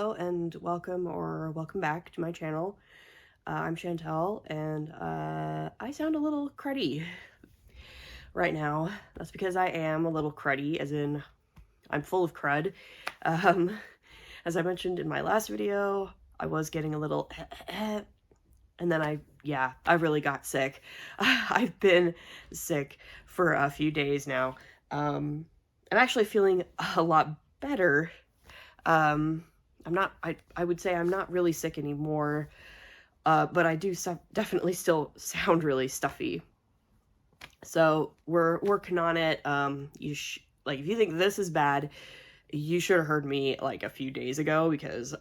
Hello and welcome back to my channel. I'm Chantel and I sound a little cruddy right now. That's because I am a little cruddy, as in I'm full of crud. Um, as I mentioned in my last video, I was getting a little and then I really got sick. I've been sick for a few days now. I'm actually feeling a lot better. I would say I'm not really sick anymore, but I do definitely still sound really stuffy. So we're working on it. If you think this is bad, you should have heard me like a few days ago, because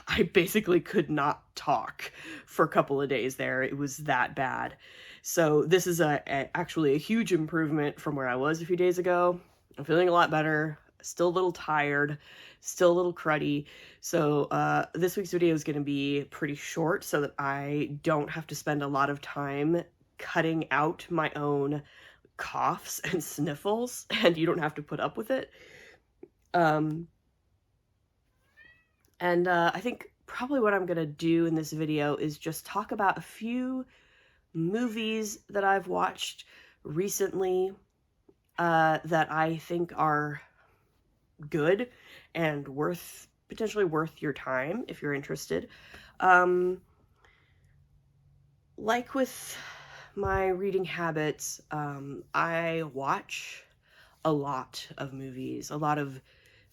I basically could not talk for a couple of days there. It was that bad. So this is actually a huge improvement from where I was a few days ago. I'm feeling a lot better. Still a little tired, still a little cruddy. So this week's video is going to be pretty short so that I don't have to spend a lot of time cutting out my own coughs and sniffles, and you don't have to put up with it. I think probably what I'm going to do in this video is just talk about a few movies that I've watched recently that I think are good and potentially worth your time if you're interested. Like with my reading habits, I watch a lot of movies, a lot of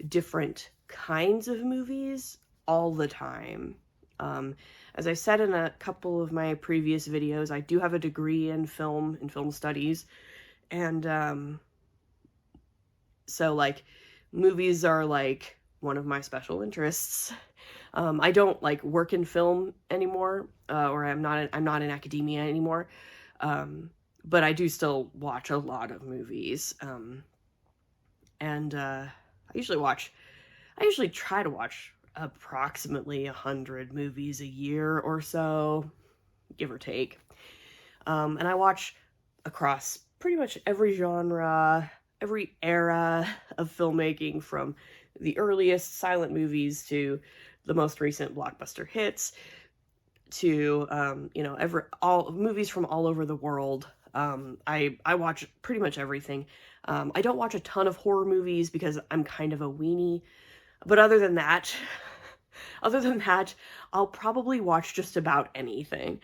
different kinds of movies all the time. As I said in a couple of my previous videos, I do have a degree in film studies, and so like movies are like one of my special interests. I don't like work in film anymore, or I'm not in academia anymore. But I do still watch a lot of movies. I usually try to watch approximately 100 movies a year or so, give or take. And I watch across pretty much every genre, every era of filmmaking, from the earliest silent movies to the most recent blockbuster hits, to all movies from all over the world. I watch pretty much everything. I don't watch a ton of horror movies because I'm kind of a weenie, but other than that, I'll probably watch just about anything.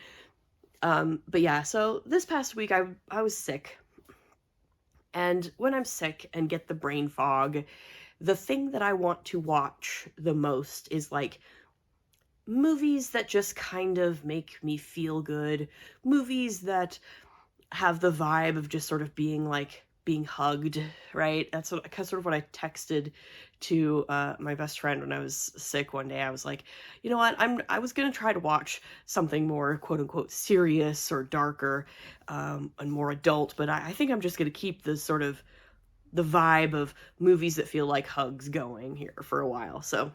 But yeah, so this past week I was sick. And when I'm sick and get the brain fog, the thing that I want to watch the most is like movies that just kind of make me feel good, movies that have the vibe of just sort of being hugged, right? That's sort of what I texted to my best friend when I was sick one day. I was like, you know what, I was gonna try to watch something more quote unquote serious or darker, and more adult, but I think I'm just gonna keep this sort of the vibe of movies that feel like hugs going here for a while. So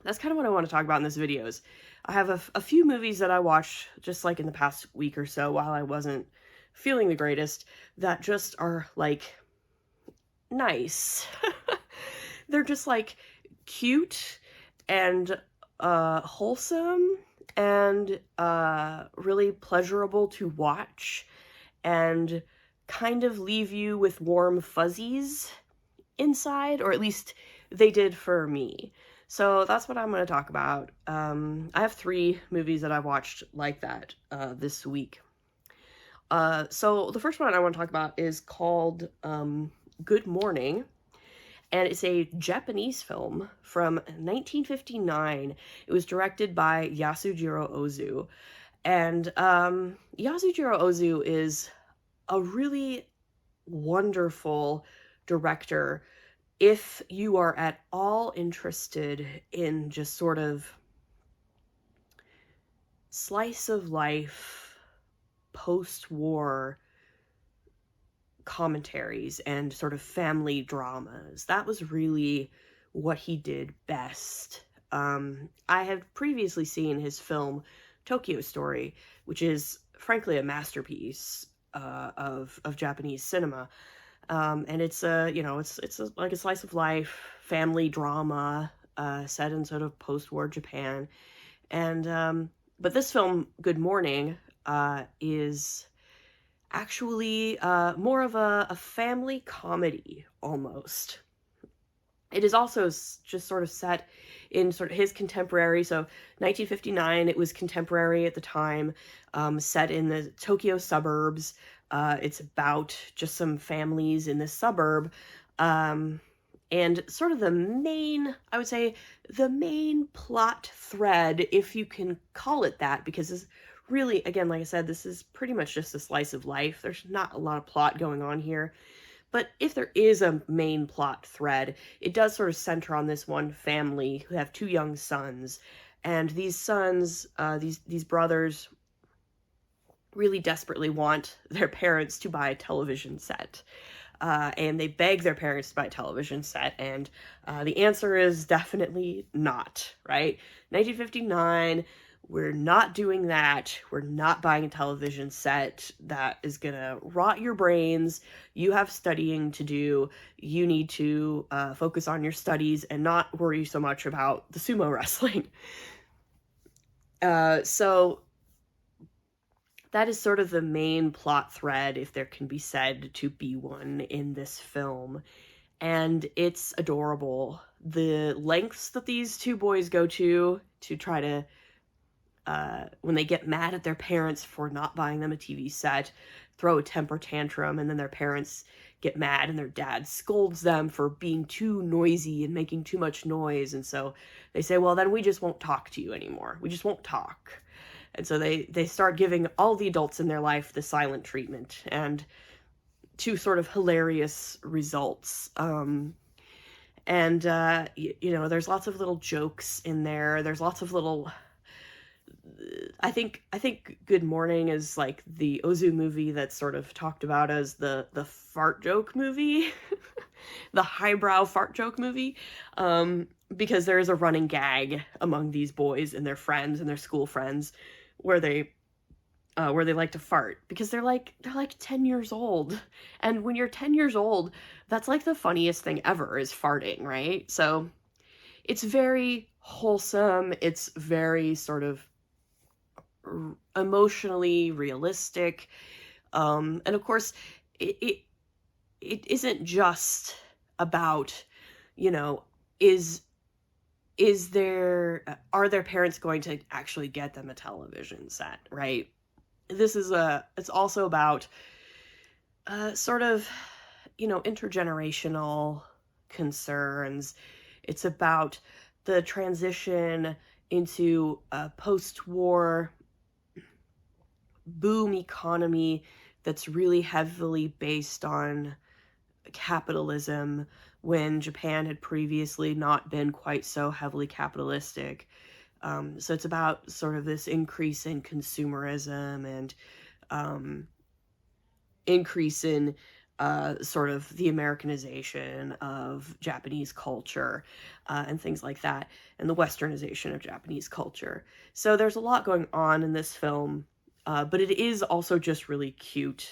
that's kind of what I want to talk about in this video. Is I have a few movies that I watched just like in the past week or so while I wasn't feeling the greatest, that just are like nice. They're just like cute and wholesome and really pleasurable to watch, and kind of leave you with warm fuzzies inside, or at least they did for me. So that's what I'm going to talk about. I have 3 movies that I've watched like that this week. So the first one I want to talk about is called Good Morning, and it's a Japanese film from 1959. It was directed by Yasujiro Ozu, and Yasujiro Ozu is a really wonderful director if you are at all interested in just sort of slice of life, post-war commentaries and sort of family dramas. That was really what he did best. I had previously seen his film Tokyo Story, which is frankly a masterpiece of Japanese cinema. And it's like a slice of life family drama, set in sort of post-war Japan. And but this film, Good Morning, is actually more of a family comedy almost. It is also just sort of set in sort of his contemporary. So 1959, it was contemporary at the time, set in the Tokyo suburbs. It's about just some families in this suburb. And sort of the main, I would say, the main plot thread, if you can call it that, because this really, again, like I said, this is pretty much just a slice of life. There's not a lot of plot going on here. But if there is a main plot thread, it does sort of center on this one family who have two young sons. And these sons, these brothers, really desperately want their parents to buy a television set. And they beg their parents to buy a television set, and the answer is definitely not, right? 1959, we're not doing that. We're not buying a television set. That is gonna rot your brains. You have studying to do. You need to focus on your studies and not worry so much about the sumo wrestling. So that is sort of the main plot thread, if there can be said to be one, in this film. And it's adorable. The lengths that these two boys go to try to, when they get mad at their parents for not buying them a TV set, throw a temper tantrum, and then their parents get mad and their dad scolds them for being too noisy and making too much noise. And so they say, well, then we just won't talk to you anymore. We just won't talk. And so they start giving all the adults in their life the silent treatment, and to sort of hilarious results. You know, there's lots of little jokes in there. There's lots of little... I think Good Morning is like the Ozu movie that's sort of talked about as the fart joke movie, the highbrow fart joke movie, because there is a running gag among these boys and their friends and their school friends where they like to fart, because they're like 10 years old. And when you're 10 years old, that's like the funniest thing ever, is farting, right? So it's very wholesome. It's very sort of emotionally realistic. And of course, it isn't just about, you know, are their parents going to actually get them a television set, right? It's also about sort of, you know, intergenerational concerns. It's about the transition into a post-war boom economy that's really heavily based on capitalism, when Japan had previously not been quite so heavily capitalistic. So it's about sort of this increase in consumerism and increase in sort of the Americanization of Japanese culture and things like that, and the westernization of Japanese culture. So there's a lot going on in this film, but it is also just really cute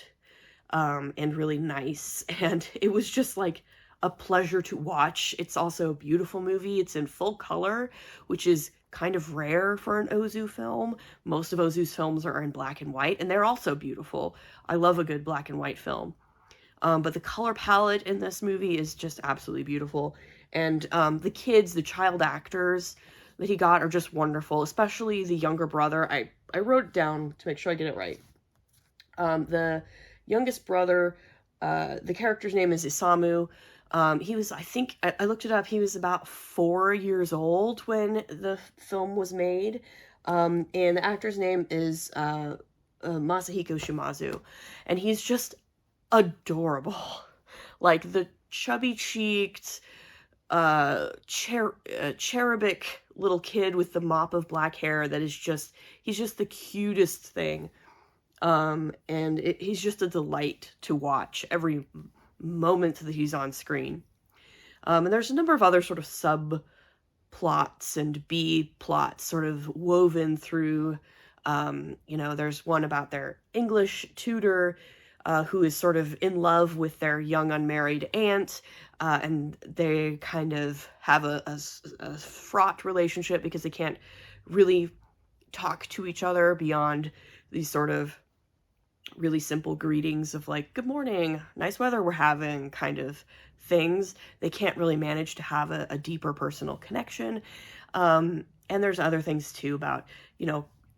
and really nice, and it was just like a pleasure to watch. It's also a beautiful movie. It's in full color, which is kind of rare for an Ozu film. Most of Ozu's films are in black and white, and they're also beautiful. I love a good black and white film. But the color palette in this movie is just absolutely beautiful. And the kids, the child actors that he got, are just wonderful, especially the younger brother. I wrote it down to make sure I get it right. The youngest brother, the character's name is Isamu. He was, I think, I looked it up, he was about 4 years old when the film was made. And the actor's name is Masahiko Shimazu. And he's just adorable. Like the chubby-cheeked, cherubic little kid with the mop of black hair that is just, he's just the cutest thing. And he's just a delight to watch every moment that he's on screen. And there's a number of other sort of subplots and B-plots sort of woven through. You know, there's one about their English tutor, who is sort of in love with their young unmarried aunt, and they kind of have a fraught relationship because they can't really talk to each other beyond these sort of really simple greetings of like, good morning, nice weather we're having, kind of things. They can't really manage to have a deeper personal connection. And there's other things too about,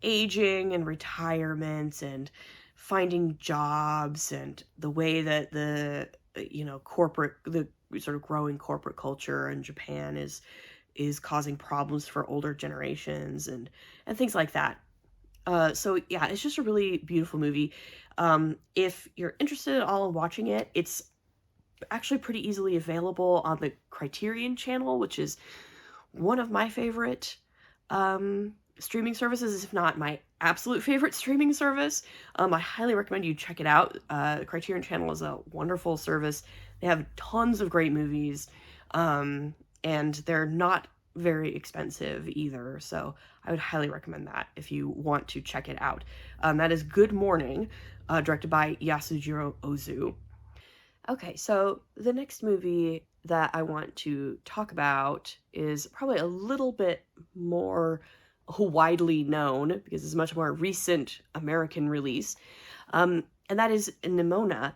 aging and retirement and finding jobs and the way that the sort of growing corporate culture in Japan is causing problems for older generations and things like that. So yeah, it's just a really beautiful movie. If you're interested at all in watching it, it's actually pretty easily available on the Criterion channel, which is one of my favorite streaming services, if not my absolute favorite streaming service. I highly recommend you check it out. Criterion channel is a wonderful service. They have tons of great movies, and they're not very expensive either, so I would highly recommend that if you want to check it out. That is Good Morning, directed by Yasujiro Ozu. Okay, so the next movie that I want to talk about is probably a little bit more widely known because it's a much more recent American release, and that is Nimona,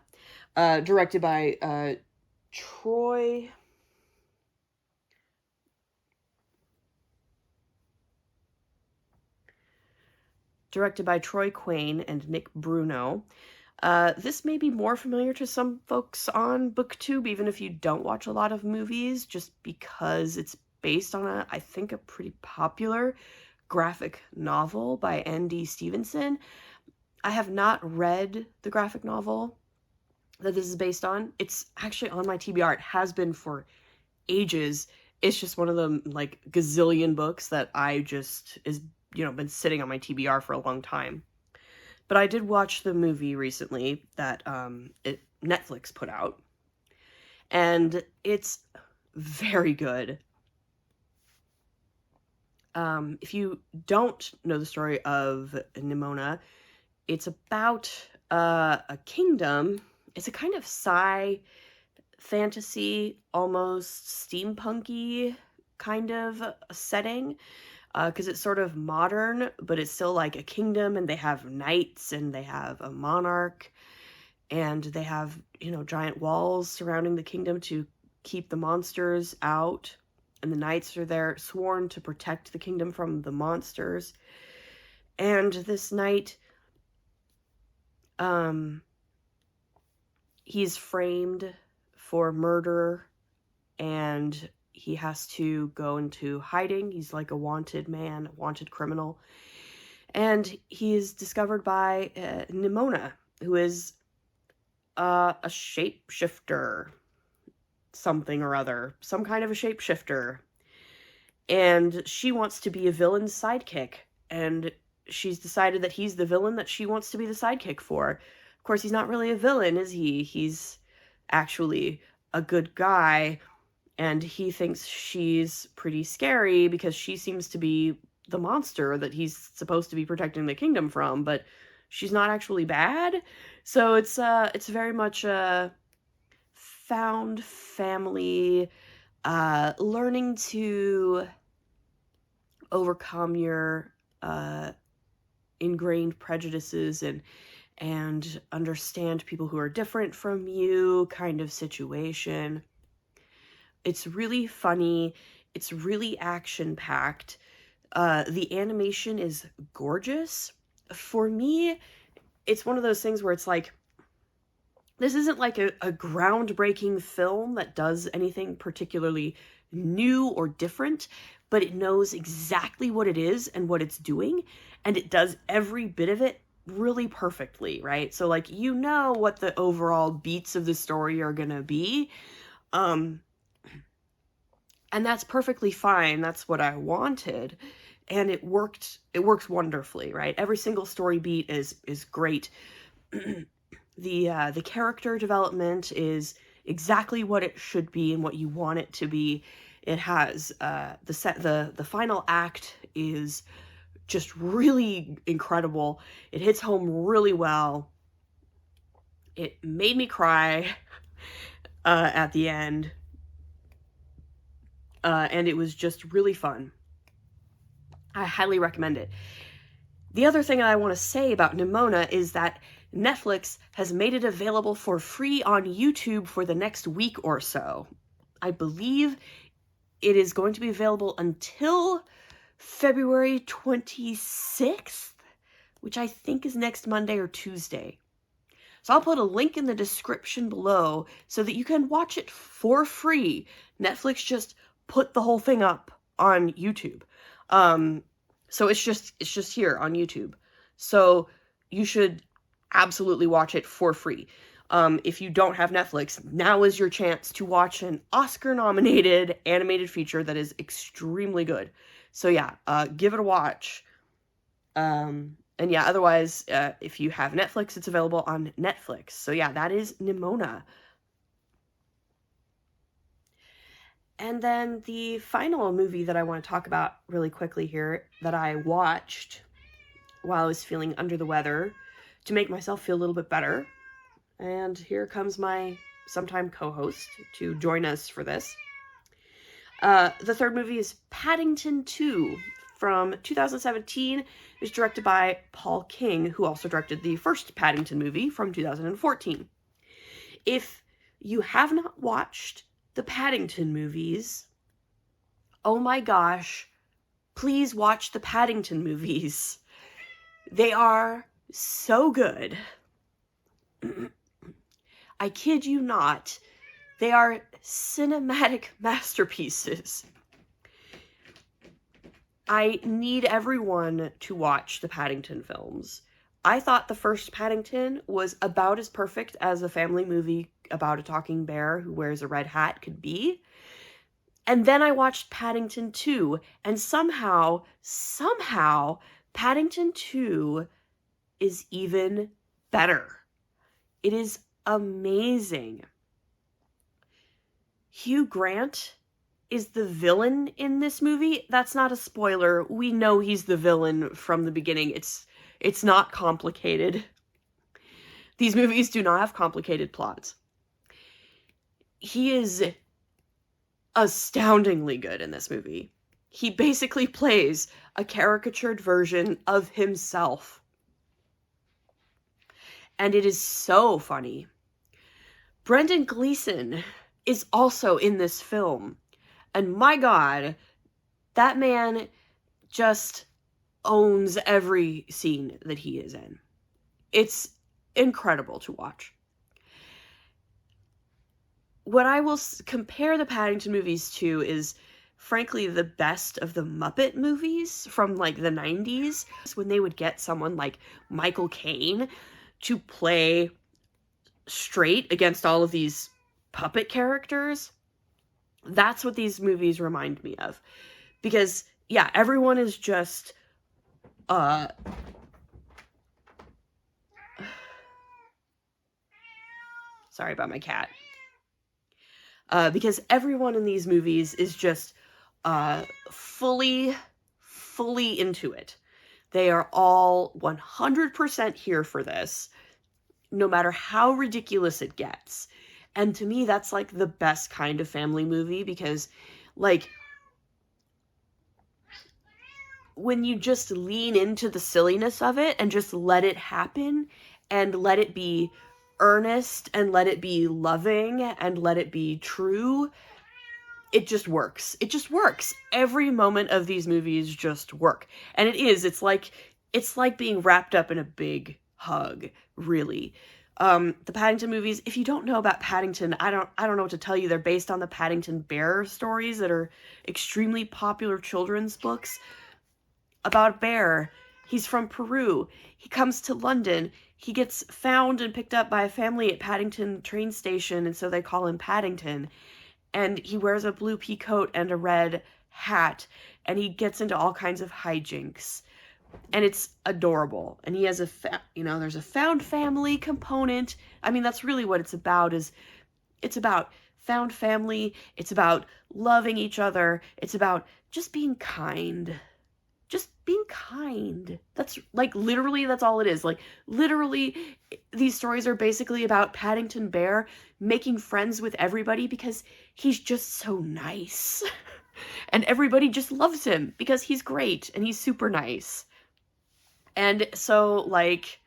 directed by Troy Quane and Nick Bruno. This may be more familiar to some folks on BookTube, even if you don't watch a lot of movies, just because it's based on I think, a pretty popular graphic novel by N.D. Stevenson. I have not read the graphic novel that this is based on. It's actually on my TBR. It has been for ages. It's just one of the, like, gazillion books that I just been sitting on my TBR for a long time. But I did watch the movie recently that Netflix put out, and it's very good. If you don't know the story of Nimona, it's about a kingdom. It's a kind of sci fantasy, almost steampunky kind of setting, because it's sort of modern, but it's still like a kingdom, and they have knights, and they have a monarch, and they have, giant walls surrounding the kingdom to keep the monsters out, and the knights are there sworn to protect the kingdom from the monsters. And this knight, he's framed for murder, and he has to go into hiding. He's like a wanted man, a wanted criminal. And he is discovered by Nimona, who is a shapeshifter, something or other, some kind of a shapeshifter. And she wants to be a villain's sidekick, and she's decided that he's the villain that she wants to be the sidekick for. Of course, he's not really a villain, is he? He's actually a good guy, and he thinks she's pretty scary because she seems to be the monster that he's supposed to be protecting the kingdom from, but she's not actually bad. So it's very much a found family, learning to overcome your ingrained prejudices and understand people who are different from you kind of situation. It's really funny. It's really action-packed. The animation is gorgeous. For me, it's one of those things where it's like, this isn't like a groundbreaking film that does anything particularly new or different, but it knows exactly what it is and what it's doing, and it does every bit of it really perfectly, right? So, like, what the overall beats of the story are gonna be, and that's perfectly fine. That's what I wanted, and it works wonderfully, right? Every single story beat is great. The character development is exactly what it should be and what you want it to be. It has the final act is just really incredible. It hits home really well. It made me cry at the end. And it was just really fun. I highly recommend it. The other thing I want to say about Nimona is that Netflix has made it available for free on YouTube for the next week or so. I believe it is going to be available until February 26th, which I think is next Monday or Tuesday. So I'll put a link in the description below so that you can watch it for free. Netflix just put the whole thing up on YouTube. So it's just here on YouTube. So you should absolutely watch it for free. If you don't have Netflix, now is your chance to watch an Oscar-nominated animated feature that is extremely good. So yeah, give it a watch. And yeah, otherwise, if you have Netflix, it's available on Netflix. So yeah, that is Nimona. And then the final movie that I want to talk about really quickly here that I watched while I was feeling under the weather to make myself feel a little bit better. And here comes my sometime co-host to join us for this. The third movie is Paddington 2 from 2017. It was directed by Paul King, who also directed the first Paddington movie from 2014. If you have not watched the Paddington movies, oh my gosh, please watch the Paddington movies. They are so good. I kid you not. They are cinematic masterpieces. I need everyone to watch the Paddington films. I thought the first Paddington was about as perfect as a family movie about a talking bear who wears a red hat could be. And then I watched Paddington 2, and somehow, Paddington 2 is even better. It is amazing. Hugh Grant is the villain in this movie. That's not a spoiler. We know he's the villain from the beginning. It's not complicated. These movies do not have complicated plots. He is astoundingly good in this movie. He basically plays a caricatured version of himself. And it is so funny. Brendan Gleeson is also in this film. And my God, that man just owns every scene that he is in. It's incredible to watch. What I will compare the Paddington movies to is, frankly, the best of the Muppet movies from, like, the 90s. When they would get someone like Michael Caine to play straight against all of these puppet characters. That's what these movies remind me of. Because, yeah, everyone is just, sorry about my cat. Because everyone in these movies is just, fully into it. They are all 100% here for this, no matter how ridiculous it gets. And to me, that's, like, the best kind of family movie, because, like, when you just lean into the silliness of it and just let it happen and let it be earnest and let it be loving and let it be true, it just works. It just works. Every moment of these movies just work. And it's like being wrapped up in a big hug, really. The Paddington movies, if you don't know about Paddington, I don't know what to tell you. They're based on the Paddington Bear stories that are extremely popular children's books about a bear. He's from Peru. He comes to London. He gets found and picked up by a family at Paddington train station, and so they call him Paddington. And he wears a blue pea coat and a red hat, and he gets into all kinds of hijinks. And it's adorable. And he has there's a found family component. I mean, that's really what it's about. It's about found family. It's about loving each other. It's about just being kind. just being kind. That's, like, literally, that's all it is. Like, literally, these stories are basically about Paddington Bear making friends with everybody because he's just so nice. And everybody just loves him because he's great and he's super nice. And so, like,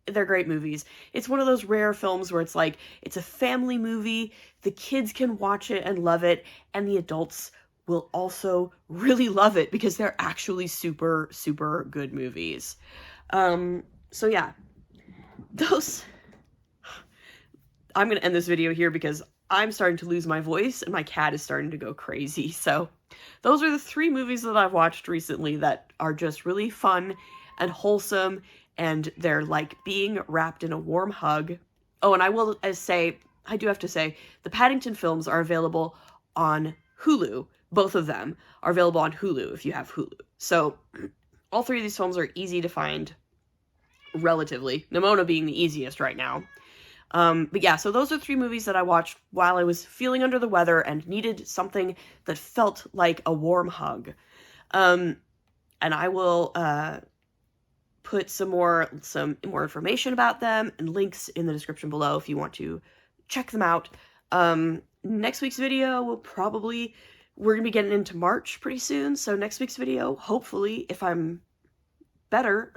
they're great movies. It's one of those rare films where it's like, it's a family movie, the kids can watch it and love it, and the adults will also really love it because they're actually super, super good movies. So yeah, those... I'm gonna end this video here because I'm starting to lose my voice and my cat is starting to go crazy. So those are the 3 movies that I've watched recently that are just really fun and wholesome, and they're like being wrapped in a warm hug. Oh, and I will say, I do have to say, the Paddington films are available on Hulu. Both of them are available on Hulu if you have Hulu. So all 3 of these films are easy to find, relatively. Nimona being the easiest right now. But yeah, so those are 3 movies that I watched while I was feeling under the weather and needed something that felt like a warm hug. And I will put some more information about them and links in the description below if you want to check them out. Next week's video we're gonna be getting into March pretty soon, so next week's video, hopefully, if I'm better,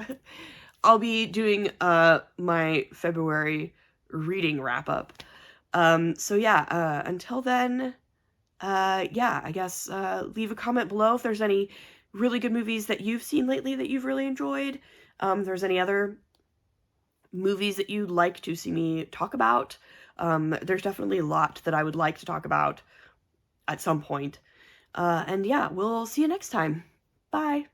I'll be doing my February reading wrap up. So yeah, until then, yeah, I guess leave a comment below if there's any really good movies that you've seen lately that you've really enjoyed. If there's any other movies that you'd like to see me talk about. There's definitely a lot that I would like to talk about at some point. And yeah, we'll see you next time. Bye.